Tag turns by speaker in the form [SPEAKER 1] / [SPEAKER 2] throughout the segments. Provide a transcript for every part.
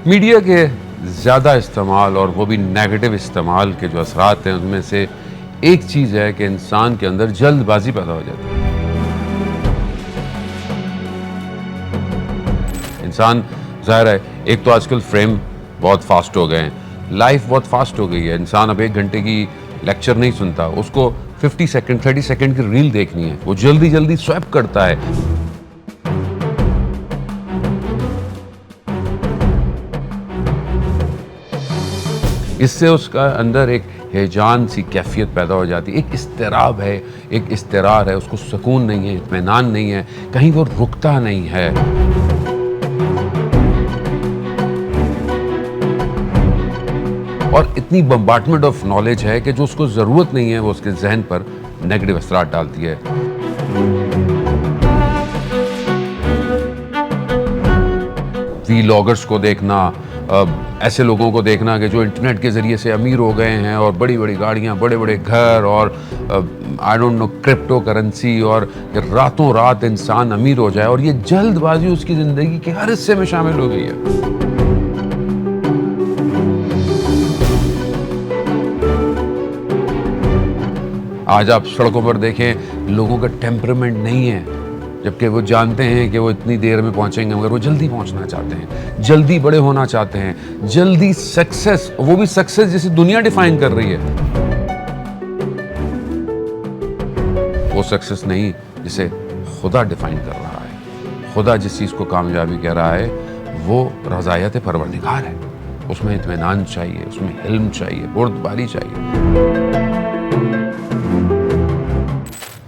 [SPEAKER 1] Media के ज़्यादा इस्तेमाल और वो भी नेगेटिव इस्तेमाल के जो असरात हैं उनमें से एक चीज़ है कि इंसान के अंदर जल्दबाजी पैदा हो जाती है। इंसान ज़ाहिर है, एक तो आजकल फ्रेम बहुत फास्ट हो गए हैं, लाइफ बहुत फास्ट हो गई है। इंसान अब 1 घंटे की लेक्चर नहीं सुनता, उसको 50 सेकंड 30 सेकंड की रील देखनी है, वो जल्दी जल्दी स्वैप करता है। इससे उसका अंदर एक हिजान सी कैफियत पैदा हो जाती है, एक इस्तिराब है, एक इस्तिरार है, उसको सुकून नहीं है, इत्मीनान नहीं है, कहीं वो रुकता नहीं है। और इतनी बम्बार्टमेंट ऑफ नॉलेज है कि जो उसको ज़रूरत नहीं है वो उसके जहन पर नेगेटिव असरात डालती है। व्लॉगर्स को देखना, ऐसे लोगों को देखना कि जो इंटरनेट के ज़रिए से अमीर हो गए हैं और बड़ी बड़ी गाड़ियाँ, बड़े बड़े घर और I don't know crypto currency, और रातों रात इंसान अमीर हो जाए और ये जल्दबाजी उसकी ज़िंदगी के हर हिस्से में शामिल हो गई है। आज आप सड़कों पर देखें, लोगों का टेम्परामेंट नहीं है, जबकि वो जानते हैं कि वो इतनी देर में पहुंचेंगे, मगर वो जल्दी पहुंचना चाहते हैं, जल्दी बड़े होना चाहते हैं, जल्दी सक्सेस, वो भी सक्सेस जिसे दुनिया डिफाइन कर रही है, वो सक्सेस नहीं जिसे खुदा डिफाइन कर रहा है। खुदा जिस चीज़ को कामयाबी कह रहा है वो रज़ायत परवरदिगार है, उसमें इत्मीनान चाहिए, उसमें इल्म चाहिए, बुर्दबारी चाहिए।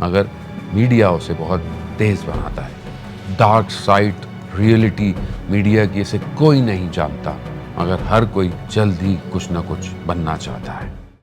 [SPEAKER 1] मगर मीडिया उसे बहुत तेज बनाता है। डार्क साइड रियलिटी मीडिया की इसे कोई नहीं जानता, मगर हर कोई जल्द ही कुछ ना कुछ बनना चाहता है।